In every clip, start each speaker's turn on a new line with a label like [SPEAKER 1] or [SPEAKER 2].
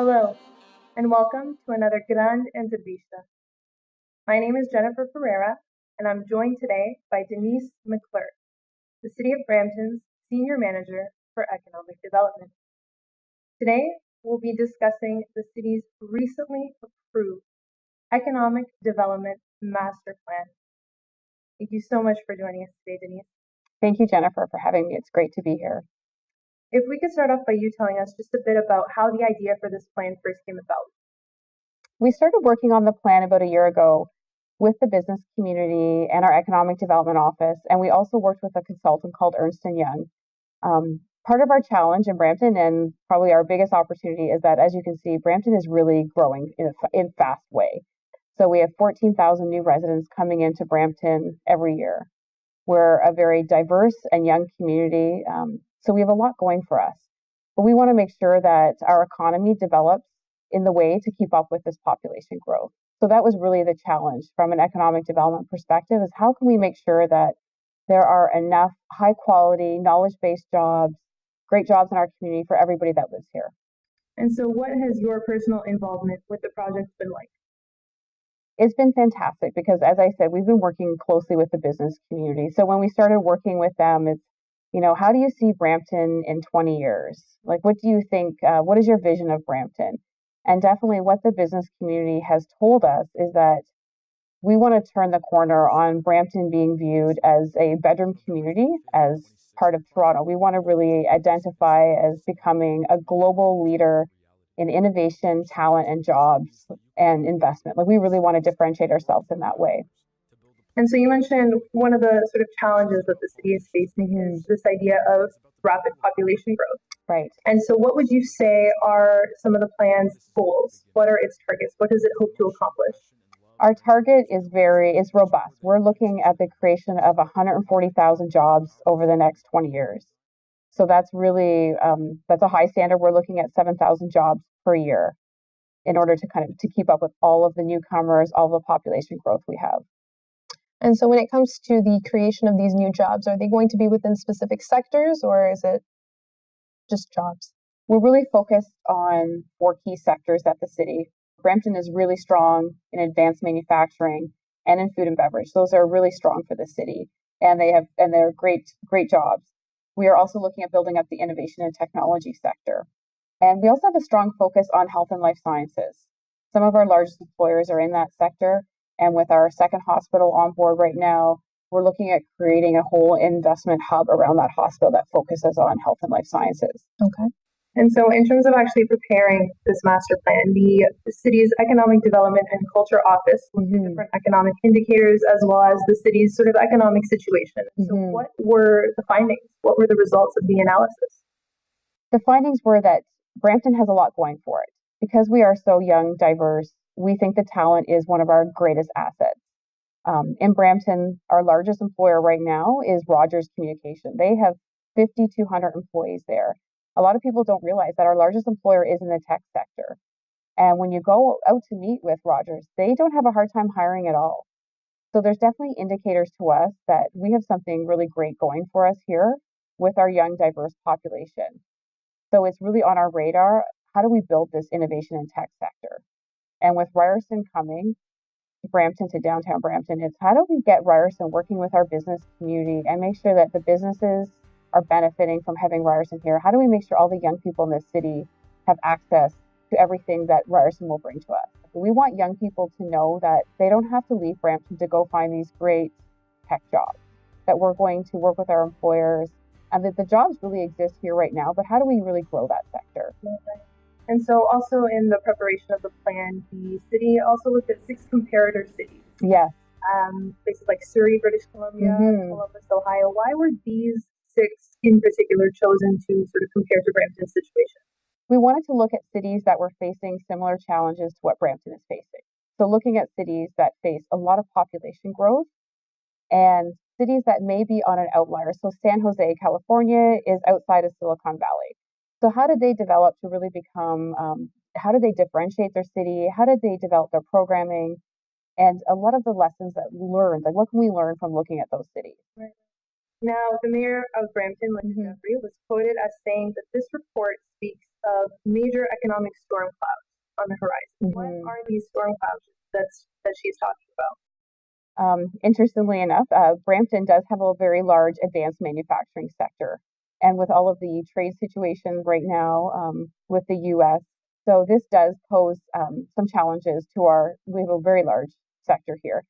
[SPEAKER 1] Hello, and welcome to another Grand Entrevista. My name is Jennifer Ferreira, and I'm joined today by Denise McClure, the City of Brampton's Senior Manager for Economic Development. Today, we'll be discussing the city's recently approved Economic Development Master Plan. Thank you so much for joining us today, Denise.
[SPEAKER 2] Thank you, Jennifer, for having me. It's great to be here.
[SPEAKER 1] If we could start off by you telling us just a bit about how the idea for this plan first came about.
[SPEAKER 2] We started working on the plan about a year ago with the business community and our economic development office, and we also worked with a consultant called Ernst & Young. Part of our challenge in Brampton, and probably our biggest opportunity, is that, as you can see, Brampton is really growing in a fast way. So we have 14,000 new residents coming into Brampton every year. We're a very diverse and young community, so we have a lot going for us. But we want to make sure that our economy develops in the way to keep up with this population growth. So that was really the challenge from an economic development perspective, is how can we make sure that there are enough high quality, knowledge-based jobs, great jobs in our community for everybody that lives here.
[SPEAKER 1] And so what has your personal involvement with the project been like?
[SPEAKER 2] It's been fantastic because, as I said, we've been working closely with the business community. So when we started working with them, it's, how do you see Brampton in 20 years? Like, what do you think, what is your vision of Brampton? And definitely what the business community has told us is that we want to turn the corner on Brampton being viewed as a bedroom community, as part of Toronto. We want to really identify as becoming a global leader in innovation, talent, and jobs and investment. Like, we really want to differentiate ourselves in that way.
[SPEAKER 1] And so you mentioned one of the sort of challenges that the city is facing is this idea of rapid population growth.
[SPEAKER 2] Right.
[SPEAKER 1] And so what would you say are some of the plan's goals? What are its targets? What does it hope to accomplish?
[SPEAKER 2] Our target is robust. We're looking at the creation of 140,000 jobs over the next 20 years. So that's really, that's a high standard. We're looking at 7,000 jobs per year in order to keep up with all of the newcomers, all the population growth we have.
[SPEAKER 3] And so when it comes to the creation of these new jobs, are they going to be within specific sectors, or is it just jobs?
[SPEAKER 2] We're really focused on 4 key sectors at the city. Brampton is really strong in advanced manufacturing and in food and beverage. Those are really strong for the city, and they're great jobs. We are also looking at building up the innovation and technology sector. And we also have a strong focus on health and life sciences. Some of our largest employers are in that sector. And with our second hospital on board right now, we're looking at creating a whole investment hub around that hospital that focuses on health and life sciences.
[SPEAKER 3] Okay.
[SPEAKER 1] And so in terms of actually preparing this master plan, the city's Economic Development and Culture Office looked at different economic indicators as well as the city's sort of economic situation. So what were the findings? What were the results of the analysis?
[SPEAKER 2] The findings were that Brampton has a lot going for it. Because we are so young, diverse, we think the talent is one of our greatest assets. In Brampton, our largest employer right now is Rogers Communication. They have 5,200 employees there. A lot of people don't realize that our largest employer is in the tech sector. And when you go out to meet with Rogers, they don't have a hard time hiring at all. So there's definitely indicators to us that we have something really great going for us here with our young, diverse population. So it's really on our radar. How do we build this innovation and tech sector? And with Ryerson coming Brampton to downtown Brampton, it's how do we get Ryerson working with our business community and make sure that the businesses are benefiting from having Ryerson here? How do we make sure all the young people in this city have access to everything that Ryerson will bring to us? We want young people to know that they don't have to leave Brampton to go find these great tech jobs, that we're going to work with our employers, and that the jobs really exist here right now, but how do we really grow that sector?
[SPEAKER 1] And so also in the preparation of the plan, the city also looked at 6 comparator cities.
[SPEAKER 2] Yes.
[SPEAKER 1] Places like Surrey, British Columbia, Columbus, Ohio. Why were these 6 in particular chosen to sort of compare to Brampton's situation?
[SPEAKER 2] We wanted to look at cities that were facing similar challenges to what Brampton is facing. So looking at cities that face a lot of population growth and cities that may be on an outlier. So San Jose, California is outside of Silicon Valley. So how did they develop to really become, how did they differentiate their city? How did they develop their programming? And a lot of the lessons that we learned, like what can we learn from looking at those cities?
[SPEAKER 1] Right. Now, the mayor of Brampton, Jennifer Ferreira, was quoted as saying that this report speaks of major economic storm clouds on the horizon. What are these storm clouds that she's talking about?
[SPEAKER 2] Interestingly enough, Brampton does have a very large advanced manufacturing sector. And with all of the trade situation right now with the U.S., so this does pose some challenges we have a very large sector here.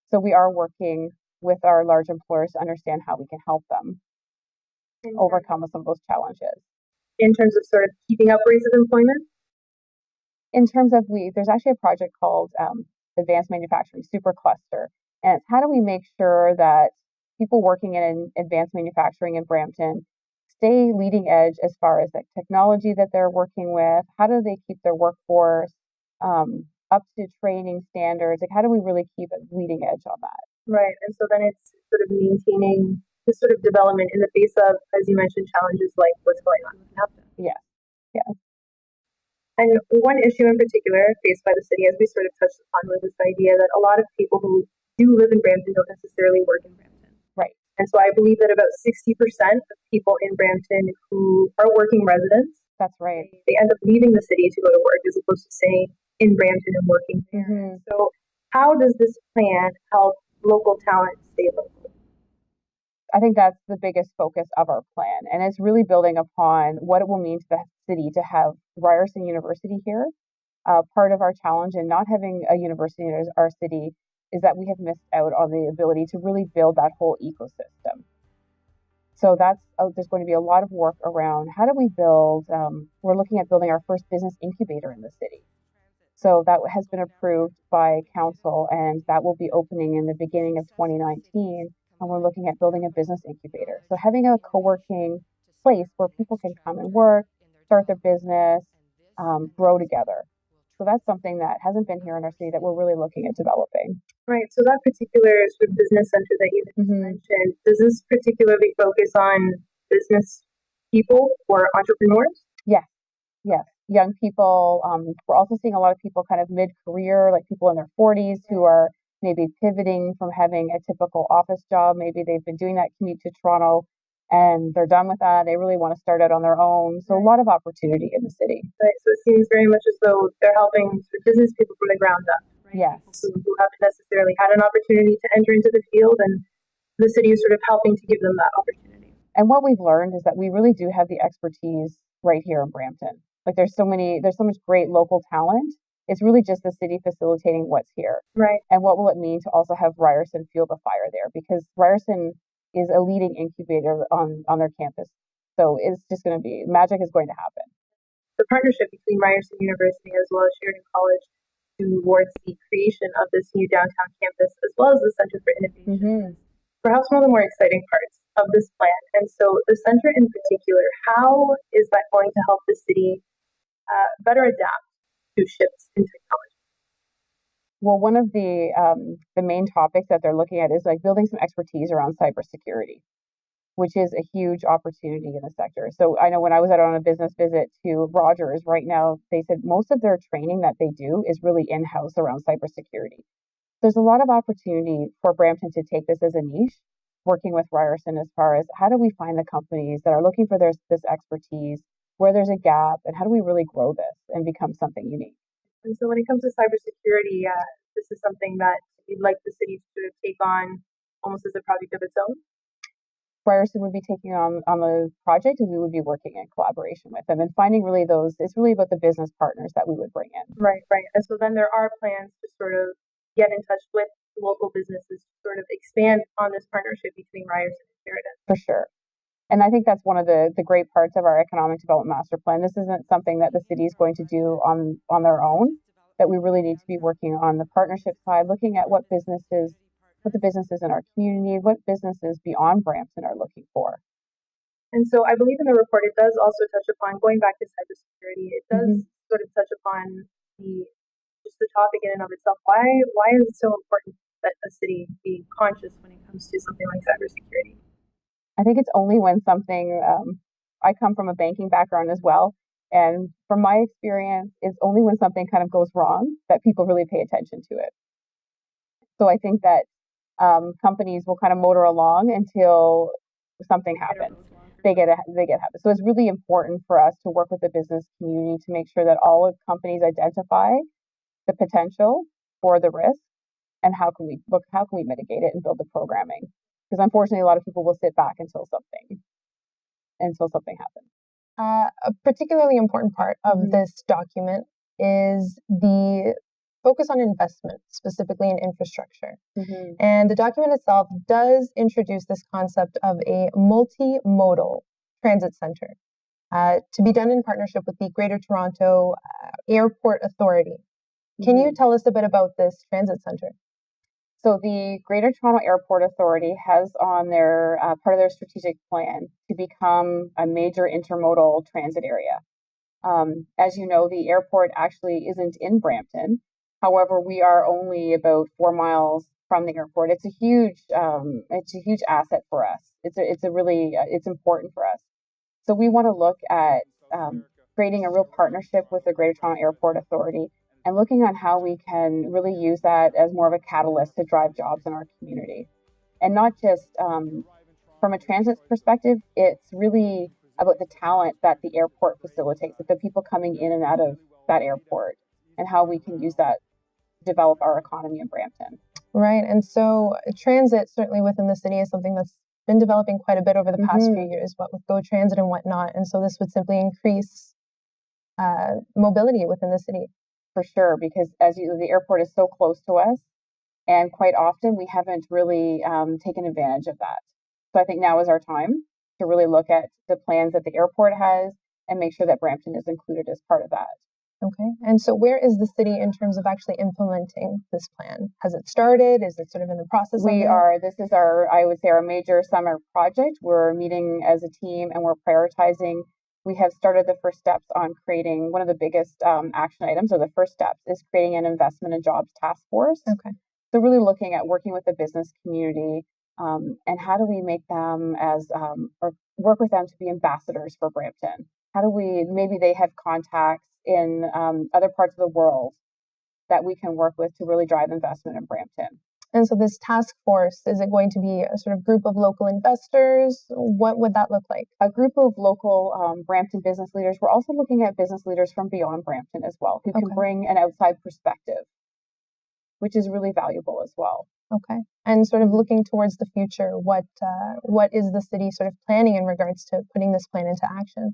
[SPEAKER 2] So we are working with our large employers to understand how we can help them overcome some of those challenges.
[SPEAKER 1] In terms of sort of keeping up rates of employment?
[SPEAKER 2] In terms of there's actually a project called Advanced Manufacturing Supercluster. And it's how do we make sure that people working in advanced manufacturing in Brampton stay leading edge as far as the technology that they're working with? How do they keep their workforce up to training standards? Like, how do we really keep it leading edge on that?
[SPEAKER 1] Right. And so then it's sort of maintaining this sort of development in the face of, as you mentioned, challenges like what's going on with NAFTA.
[SPEAKER 2] Yes. Yes.
[SPEAKER 1] And one issue in particular faced by the city, as we sort of touched upon, was this idea that a lot of people who do live in Brampton don't necessarily work in Brampton.
[SPEAKER 2] Right.
[SPEAKER 1] And so I believe that about 60% of people in Brampton who are working residents,
[SPEAKER 2] that's right,
[SPEAKER 1] they end up leaving the city to go to work as opposed to staying in Brampton and working there.
[SPEAKER 2] Mm-hmm.
[SPEAKER 1] So how does this plan help local talent stay local?
[SPEAKER 2] I think that's the biggest focus of our plan. And it's really building upon what it will mean to the city to have Ryerson University here. Part of our challenge in not having a university in our city is that we have missed out on the ability to really build that whole ecosystem. So there's going to be a lot of work around how do we build, we're looking at building our first business incubator in the city. So that has been approved by council, and that will be opening in the beginning of 2019. And we're looking at building a business incubator. So having a co-working place where people can come and work, start their business, grow together. So that's something that hasn't been here in our city that we're really looking at developing.
[SPEAKER 1] Right. So that particular sort of business center that you mentioned, does this particularly focus on business people or entrepreneurs?
[SPEAKER 2] Yes. Yes. Young people. We're also seeing a lot of people kind of mid-career, like people in their 40s who are maybe pivoting from having a typical office job. Maybe they've been doing that commute to Toronto and they're done with that. They really want to start out on their own. So a lot of opportunity in the city.
[SPEAKER 1] Right. So it seems very much as though they're helping business people from the ground up. Right?
[SPEAKER 2] Yes.
[SPEAKER 1] Who haven't necessarily had an opportunity to enter into the field, and the city is sort of helping to give them that opportunity.
[SPEAKER 2] And what we've learned is that we really do have the expertise right here in Brampton. Like there's so much great local talent. It's really just the city facilitating what's here.
[SPEAKER 1] Right.
[SPEAKER 2] And what will it mean to also have Ryerson feel the fire there? Because Ryerson is a leading incubator on their campus. So it's just going to be, magic is going to happen.
[SPEAKER 1] The partnership between Ryerson University as well as Sheridan College towards the creation of this new downtown campus, as well as the Center for Innovation, perhaps one of the more exciting parts of this plan. And so the center in particular, how is that going to help the city better adapt to shifts in technology?
[SPEAKER 2] Well, one of the main topics that they're looking at is like building some expertise around cybersecurity, which is a huge opportunity in the sector. So I know when I was out on a business visit to Rogers right now, they said most of their training that they do is really in-house around cybersecurity. There's a lot of opportunity for Brampton to take this as a niche, working with Ryerson as far as how do we find the companies that are looking for this expertise, where there's a gap, and how do we really grow this and become something unique?
[SPEAKER 1] And so when it comes to cybersecurity, this is something that you'd like the city to sort of take on almost as a project of its own?
[SPEAKER 2] Ryerson would be taking on the project, and we would be working in collaboration with them and finding really it's really about the business partners that we would bring in.
[SPEAKER 1] Right. And so then there are plans to sort of get in touch with local businesses to sort of expand on this partnership between Ryerson and Sheridan.
[SPEAKER 2] For sure. And I think that's one of the great parts of our economic development master plan. This isn't something that the city is going to do on their own, that we really need to be working on the partnership side, looking at what the businesses in our community, what businesses beyond Brampton are looking for.
[SPEAKER 1] And so I believe in the report, it does also touch upon, going back to cybersecurity, it does sort of touch upon the topic in and of itself. Why is it so important that a city be conscious when it comes to something like cybersecurity?
[SPEAKER 2] I think it's only when something, I come from a banking background as well. And from my experience, it's only when something kind of goes wrong that people really pay attention to it. So I think that companies will kind of motor along until something happens. they get happy. So it's really important for us to work with the business community to make sure that all of companies identify the potential for the risk and how can we mitigate it and build the programming. Because unfortunately, a lot of people will sit back until something happens.
[SPEAKER 3] A particularly important part of this document is the focus on investment, specifically in infrastructure. And the document itself does introduce this concept of a multimodal transit center to be done in partnership with the Greater Toronto Airport Authority. Can you tell us a bit about this transit center?
[SPEAKER 2] So the Greater Toronto Airport Authority has on their part of their strategic plan to become a major intermodal transit area. As you know, the airport actually isn't in Brampton. However, we are only about 4 miles from the airport. It's a huge asset for us. It's important for us. So we want to look at creating a real partnership with the Greater Toronto Airport Authority and looking on how we can really use that as more of a catalyst to drive jobs in our community. And not just from a transit perspective, it's really about the talent that the airport facilitates, like the people coming in and out of that airport, and how we can use that to develop our economy in Brampton.
[SPEAKER 3] Right. And so transit, certainly within the city, is something that's been developing quite a bit over the past few years, what with Go Transit and whatnot. And so this would simply increase mobility within the city.
[SPEAKER 2] For sure, because the airport is so close to us, and quite often we haven't really taken advantage of that. So I think now is our time to really look at the plans that the airport has and make sure that Brampton is included as part of that.
[SPEAKER 3] Okay. And so where is the city in terms of actually implementing this plan? Has it started? Is it sort of in the process?
[SPEAKER 2] This is I would say, our major summer project. We're meeting as a team and we're prioritizing. We have started the first steps on creating one of the biggest action items, or the first steps is creating an investment and jobs task force.
[SPEAKER 3] Okay.
[SPEAKER 2] So really looking at working with the business community and how do we make them or work with them to be ambassadors for Brampton? How do maybe they have contacts in other parts of the world that we can work with to really drive investment in Brampton.
[SPEAKER 3] And so this task force, is it going to be a sort of group of local investors? What would that look like?
[SPEAKER 2] A group of local Brampton business leaders. We're also looking at business leaders from beyond Brampton as well, who can bring an outside perspective, which is really valuable as well.
[SPEAKER 3] Okay. And sort of looking towards the future, what is the city sort of planning in regards to putting this plan into action?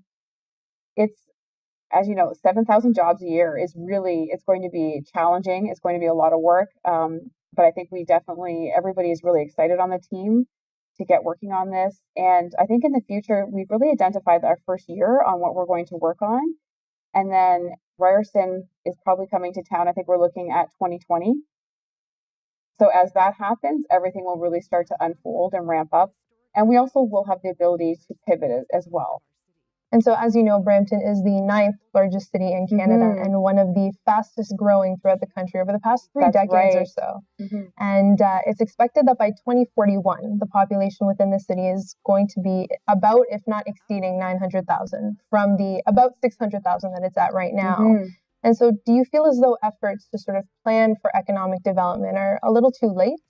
[SPEAKER 2] It's, as you know, 7,000 jobs a year it's going to be challenging. It's going to be a lot of work. But I think everybody is really excited on the team to get working on this. And I think in the future, we've really identified our first year on what we're going to work on. And then Ryerson is probably coming to town. I think we're looking at 2020. So as that happens, everything will really start to unfold and ramp up. And we also will have the ability to pivot as well.
[SPEAKER 3] And so, as you know, Brampton is the 9th largest city in Canada and one of the fastest growing throughout the country over the past 3 decades or so. And it's expected that by 2041, the population within the city is going to be about, if not exceeding 900,000 from the about 600,000 that it's at right now. And so do you feel as though efforts to sort of plan for economic development are a little too late,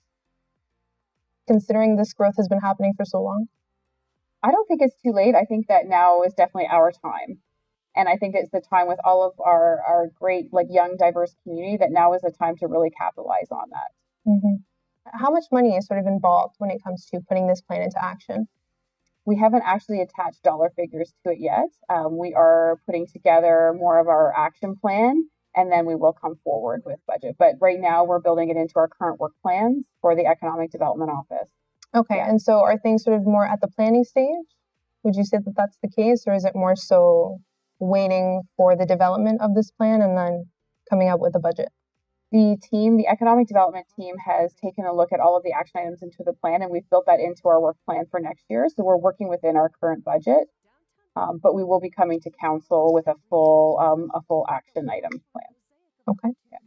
[SPEAKER 3] considering this growth has been happening for so long?
[SPEAKER 2] I don't think it's too late. I think that now is definitely our time. And I think it's the time with all of our great, young, diverse community, that now is the time to really capitalize on that.
[SPEAKER 3] How much money is sort of involved when it comes to putting this plan into action?
[SPEAKER 2] We haven't actually attached dollar figures to it yet. We are putting together more of our action plan, and then we will come forward with budget. But right now, we're building it into our current work plans for the Economic Development Office.
[SPEAKER 3] Okay, and so are things sort of more at the planning stage? Would you say that that's the case, or is it more so waiting for the development of this plan and then coming up with a budget?
[SPEAKER 2] The economic development team, has taken a look at all of the action items into the plan, and we've built that into our work plan for next year. So we're working within our current budget, but we will be coming to council with a full action item plan.
[SPEAKER 3] Okay. Yeah.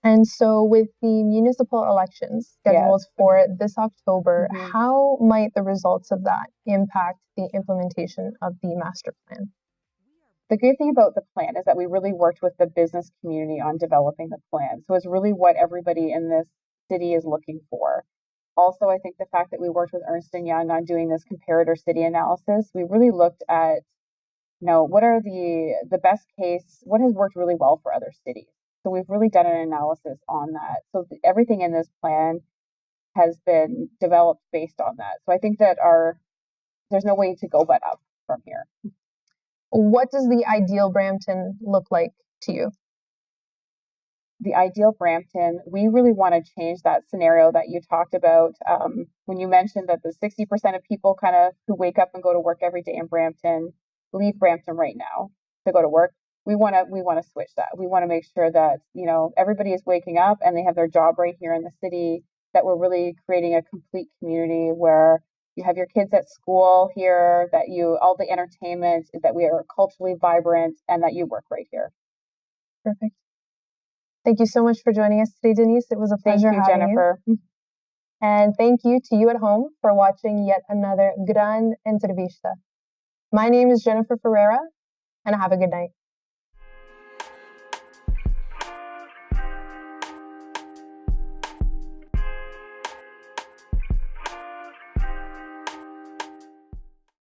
[SPEAKER 3] And so with the municipal elections scheduled for this October, how might the results of that impact the implementation of the master plan?
[SPEAKER 2] The good thing about the plan is that we really worked with the business community on developing the plan. So it's really what everybody in this city is looking for. Also, I think the fact that we worked with Ernst & Young on doing this comparator city analysis, we really looked at, what are the best case, what has worked really well for other cities. So we've really done an analysis on that. So everything in this plan has been developed based on that. So I think that there's no way to go but up from here.
[SPEAKER 3] What does the ideal Brampton look like to you?
[SPEAKER 2] The ideal Brampton, we really want to change that scenario that you talked about when you mentioned that the 60% of people kind of who wake up and go to work every day in Brampton leave Brampton right now to go to work. We want to switch that. We want to make sure that, everybody is waking up and they have their job right here in the city, that we're really creating a complete community where you have your kids at school here, that all the entertainment, that we are culturally vibrant, and that you work right here.
[SPEAKER 3] Perfect. Thank you so much for joining us today, Denise. It was a pleasure having
[SPEAKER 2] Jennifer.
[SPEAKER 3] You. And thank you to you at home for watching yet another Gran Entrevista. My name is Jennifer Ferreira, and have a good night.